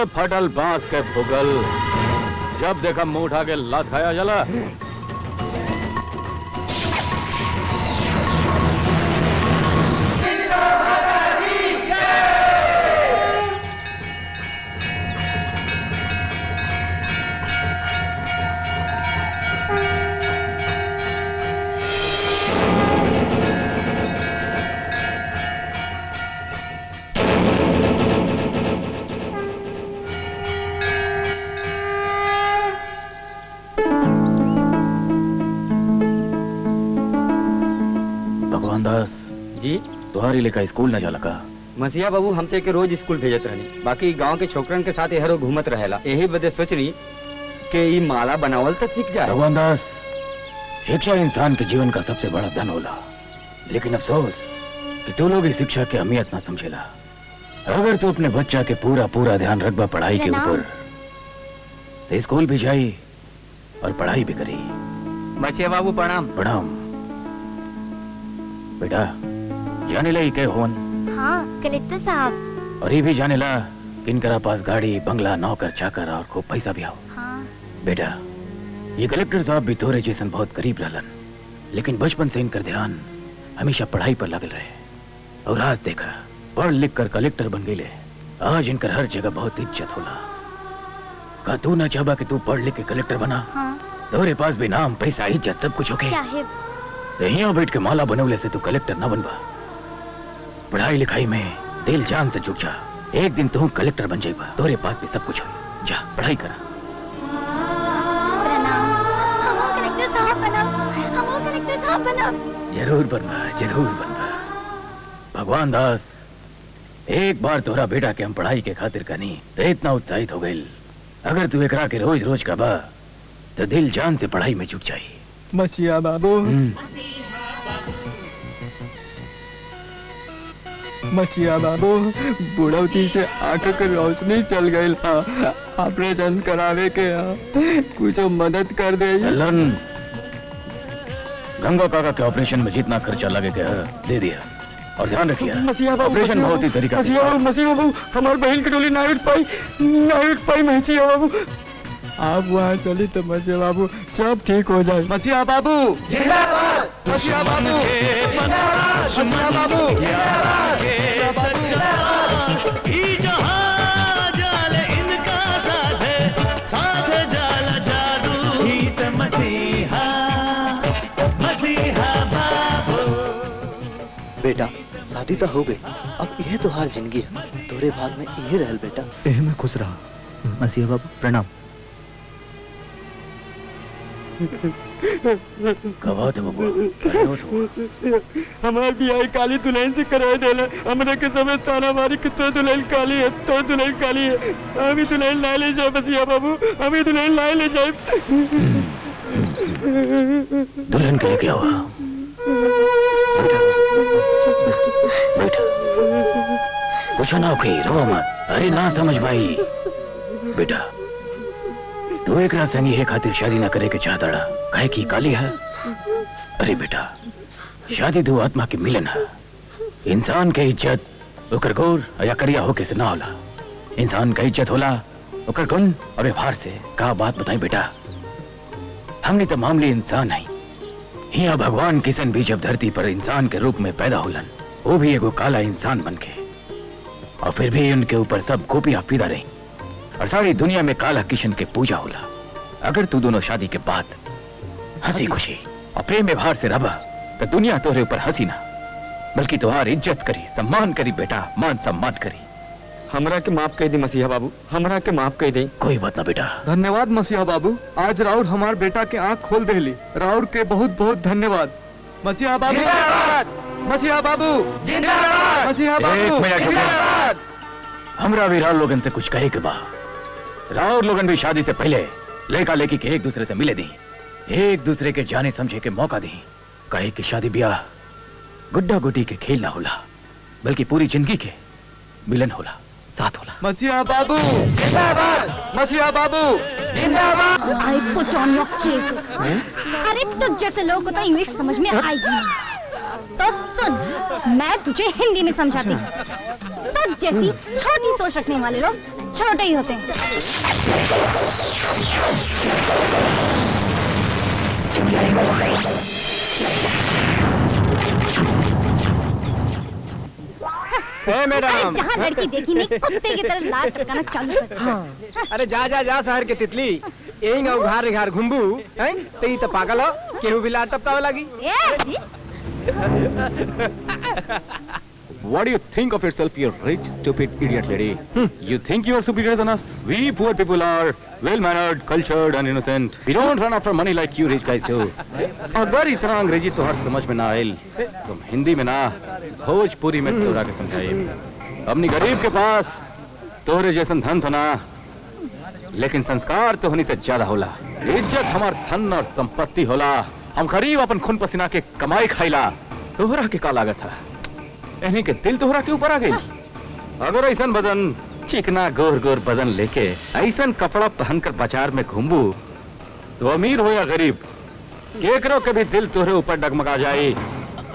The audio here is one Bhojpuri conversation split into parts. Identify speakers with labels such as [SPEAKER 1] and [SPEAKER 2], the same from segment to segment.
[SPEAKER 1] फटल बांस के भुगल, जब देखा मुंह उठा के लात खाया जला। दास
[SPEAKER 2] जी
[SPEAKER 1] तुम्हारी लेखा स्कूल न जाला का?
[SPEAKER 2] मसीहा बाबू हमते के रोज स्कूल भेजत रहनी, बाकी गांव के छोकरन के साथ एहरो घूमत रहेला। यही बदे सोचनी कि ई माला बनावल तो सीख जाए।
[SPEAKER 1] भगवान दास, शिक्षा इंसान के जीवन का सबसे बड़ा धन होला, लेकिन अफसोस कि तू लोग इस शिक्षा की अहमियत ना समझेला। अगर तू अपने बच्चा के पूरा ध्यान रखबा पढ़ाई के ऊपर, तो स्कूल भी जाई और पढ़ाई भी करी।
[SPEAKER 2] मसीहा बाबू प्रणाम।
[SPEAKER 1] प्रणाम बेटा। जाने ला के होन?
[SPEAKER 3] हाँ कलेक्टर साहब।
[SPEAKER 1] और ये भी जाने ला किनकरा पास गाड़ी बंगला नौकर चाकर और खूब पैसा भी आओ।
[SPEAKER 3] हाँ।
[SPEAKER 1] बेटा ये कलेक्टर साहब भी तोरे जैसन बहुत गरीब रहलन, लेकिन बचपन से इनकर ध्यान हमेशा पढ़ाई पर लगल रहे। और आज देखा पढ़ लिख कर कलेक्टर बन गए। आज इनकर हर जगह बहुत इज्जत होला। का तू ना चाहबा कि तू पढ़ लिख के कलेक्टर बना?
[SPEAKER 3] हाँ।
[SPEAKER 1] तोरे पास भी नाम पैसा इज्जत सब कुछ होके, तो यहाँ बैठ के माला बनवले से तू कलेक्टर ना बनबा। पढ़ाई लिखाई में दिल जान से जुट जा, एक दिन तू कलेक्टर बन जाएगा। तोरे पास भी सब कुछ हो। जा पढ़ाई करा। जरूर बनबा, जरूर बनबा। भगवान दास, एक बार तोरा बेटा के हम पढ़ाई के खातिर कनी तो इतना उत्साहित हो गई, अगर तू एकरा के रोज रोज का बा तो दिल जान से पढ़ाई में जुट जाई।
[SPEAKER 4] मसीहा बाबू, मसीहा बाबू, बुढ़ौती से आंखों की रोशनी चल गई। ऑपरेशन करावे के कुछ मदद कर दे।
[SPEAKER 1] गंगा काका के ऑपरेशन में जितना खर्चा लगेगा दे दिया, और ध्यान रखिए ऑपरेशन बहुत ही तरीका से।
[SPEAKER 4] मसीहा बाबू, हमारी बहन की डोली ना उठ पाई मसीहा बाबू। आप वहाँ चली तो मसीहा बाबू सब ठीक हो जाए। मसीहा बाबू जिंदाबाद, मसीहा बाबू जिंदाबाद, मसीहा बाबू जिंदाबाद।
[SPEAKER 5] बेटा शादी तो हो गई, अब यह तो हार जिंदगी है, तोरे भाग में यही रहल बेटा।
[SPEAKER 4] मैं खुश रहा।
[SPEAKER 5] मसीहा बाबू प्रणाम।
[SPEAKER 4] हमारे बियाह काली दुल्हन से कराए देला। हमरे के समय ताना मारी कि तो दुल्हन काली है, तो दुल्हन काली है। हमें दुल्हन ला ले जाए मसीहा बाबू, हमें दुल्हन ला ले जाए।
[SPEAKER 1] दुल्हन के लिए क्या हुआ? बेटा कुछ ना हो, रो मत। अरे ना समझ भाई बेटा, तू एक संगी है खातिर शादी ना करे के चाहता काहे की काली है? अरे बेटा शादी दो आत्मा के मिलन है। इंसान के इज्जत ओकर गोर या करिया होके से ना होला। इंसान का इज्जत होला ओकर गुण और व्यवहार से। का बात बताई बेटा, हमने तो मामूली इंसान है। यहाँ भगवान किशन भी जब धरती पर इंसान के रूप में पैदा होलन, वो भी एगो काला इंसान बन के, और फिर भी उनके ऊपर सब गोपियां फिदा रही, और सारी दुनिया में काला किशन के पूजा होला। अगर तू दोनों शादी के बाद हंसी खुशी और प्रेम व्यवहार से रहा तो दुनिया तोरे ऊपर हंसी ना बल्कि तुहार इज्जत करी, सम्मान करी बेटा, मान सम्मान करी।
[SPEAKER 2] हमरा के माफ कर दी मसीहा बाबू, हमरा के माफ कर दे।
[SPEAKER 1] कोई बात ना बेटा।
[SPEAKER 4] धन्यवाद मसीहा बाबू, आज राउर हमार बेटा के आंख खोल देली। राउर के बहुत बहुत धन्यवाद। मसीहा बाबू मसीहा बाबू जिंदाबाद, मसीहा बाबू जिंदाबाद।
[SPEAKER 1] हमरा भी राउर लोगन से कुछ कहे के बा। राउर लोगन भी शादी से पहले लेका लेकी के एक दूसरे से मिले दी, एक दूसरे के जाने समझे के मौका दी। कहे कि शादी ब्याह गुड्डा गुड्डी के खेल ना होला, बल्कि पूरी जिंदगी के मिलन होला, साथ होला।
[SPEAKER 4] मसीहा बाबू जिंदाबाद, मसीहा बाबू जिंदाबाद।
[SPEAKER 3] I put on your cases. अरे तुझ जैसे लोगों को तो इंग्लिश समझ में आएगी, तो सुन मैं तुझे हिंदी में समझाती हूँ। तुझ जैसी छोटी सोच रखने वाले लोग छोटे ही होते हैं।
[SPEAKER 4] मैडम,
[SPEAKER 3] जहाँ लड़की देखी नहीं कुत्ते की तरह लात टपकाना चालू कर दिया।
[SPEAKER 4] अरे जा जा जा शहर के तितली, यही ना उघार घर घुम्बू हैं ते तो पागल हो, केहू भी लात टपकावे लगी।
[SPEAKER 1] What do you think of yourself, you rich, stupid, idiot lady? You think you are superior than us? We poor people are well-mannered, cultured and innocent. We don't run after money like you rich guys do. अगर इतना अंग्रेजी तो हर समझ में ना आयल, तुम हिंदी में ना भोजपुरी में तोरा के समझाइए। अपनी गरीब के पास तोरे जैसन धन था ना, लेकिन संस्कार तो होने से ज्यादा होला। इज्जत हमार धन और संपत्ति होला। हम गरीब अपन खून पसीना के कमाई खाइला, तोहरा के का लागत था? इन्हीं के दिल तोहरा के ऊपर आ गई। अगर ऐसन बदन, चिकना गोर गोर बदन लेके ऐसन कपड़ा पहनकर बाजार में घूमबू तो अमीर हो या गरीब, केकरो के भी दिल तोहरे ऊपर डगमगा जाई।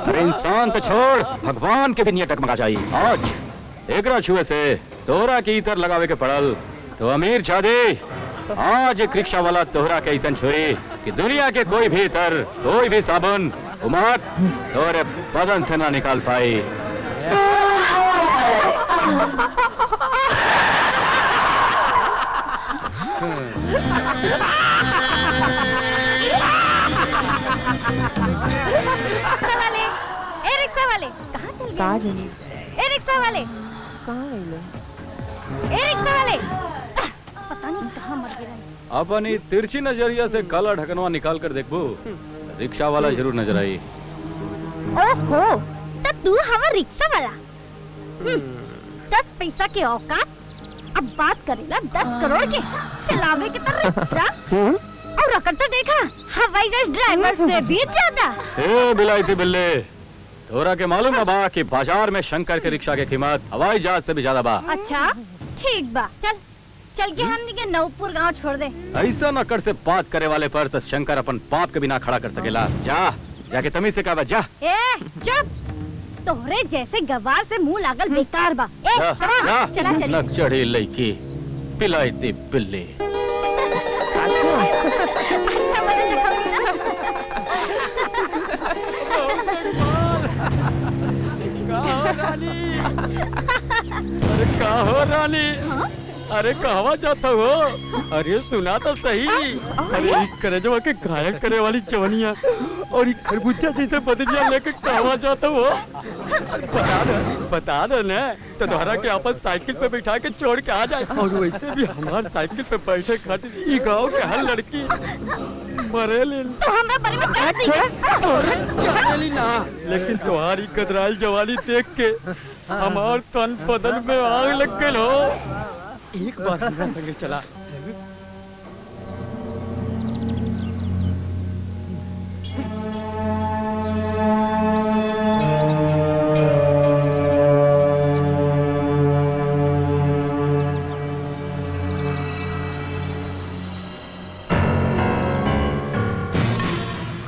[SPEAKER 1] अरे इंसान तो छोड़, भगवान के भी नहीं डगमगा जाई। आज एकरा छुए से तोहरा की इतर लगावे के पड़ल तो अमीर जादे। आज एक रिक्शा वाला तोहरा के ऐसन छुई कि दुनिया के कोई भी इतर, कोई भी साबुन उमर तोरे बदन से ना निकाल पाई।
[SPEAKER 3] रिक्शा वाले कहाँ चल गए? रिक्शा वाले पता नहीं कहाँ मर गए।
[SPEAKER 1] अपनी तिरछी नजरिया से काला ढकनवा निकाल कर देखबो, रिक्शा वाला जरूर नजर आई।
[SPEAKER 3] ओहो, तो तू हवा रिक्शा वाला। 10 पैसा के औकात, अब बात करेला 10 करोड़ के। चलावे के तरह रिक्शा और रकम तो देखा हवाई जहाज ड्राइवर से भी ज्यादा।
[SPEAKER 1] ए बिलाई थी बिल्ले, तोरा के मालूम ना बा कि बाजार में शंकर के रिक्शा की कीमत हवाई जहाज से भी ज्यादा बा।
[SPEAKER 3] अच्छा ठीक बा, चल के हमनी के नवपुर गांव छोड़ दे।
[SPEAKER 1] ऐसा नकर से बात करे वाले पर तो शंकर अपन पाप के बिना खड़ा कर सकेला। जा जाके तमीज से कहा जा।
[SPEAKER 3] ए चुप, तोहरे जैसे गवार से मुंह लागल बेकार बा। ए चला चली।
[SPEAKER 1] नक चढ़ी लड़की बिलाई थी बिल्ली।
[SPEAKER 3] अच्छा मजा चखाऊंगी ना।
[SPEAKER 4] अरे का हो रानी? अरे कहवा जाता हो? अरे सुना तो सही। अरे करजवा के घायल करे वाली चवनिया और खरबूजा जैसे बदलिया लेके कहवा जाता हो? बता दो ना, तो दोहरा के आपस साइकिल पे बिठा के छोड़ के आ जाए। और वैसे भी हमारे साइकिल पे बैठे खातिर ई गाँव के हर लड़की मरे ले।
[SPEAKER 3] तो हमरा परिवार
[SPEAKER 4] ना, लेकिन तुम्हारी कदराल जवानी देख के हमार तन बदन में आग लग गई हो। एक बार हमरा संगे चला।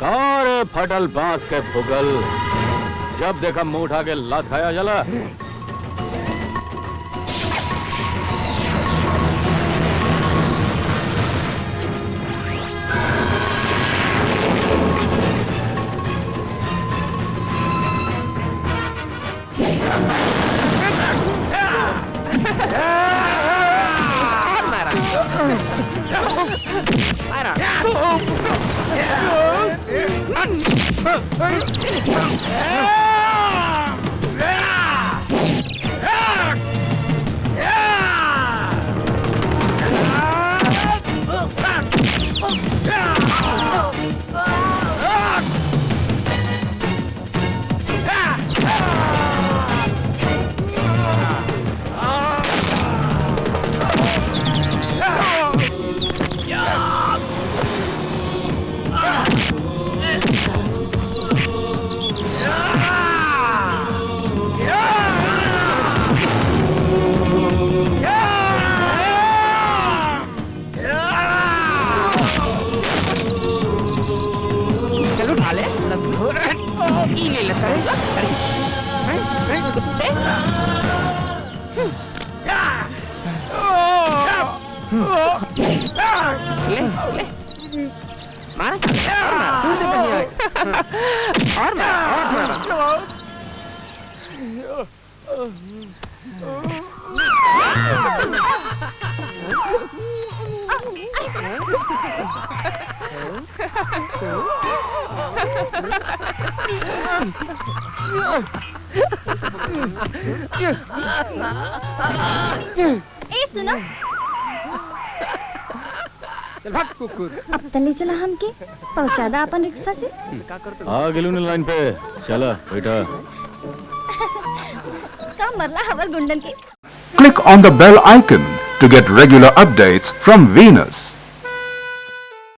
[SPEAKER 1] कार फटल बांस के भुगल, जब देखा मुंह उठा के लात खाया जला।
[SPEAKER 6] Yeah!
[SPEAKER 4] मार दूर दे बढ़िया और मार
[SPEAKER 3] ए सुनो,
[SPEAKER 2] चल भाग कुकुर।
[SPEAKER 3] अब तले चला हमके पहुंचा दा अपन रिक्शा से।
[SPEAKER 1] आ गेलू ने लाइन पे, चला बेटा।
[SPEAKER 3] का मरला हवर गुंडन के।
[SPEAKER 6] Click on the bell icon to get regular updates from Venus.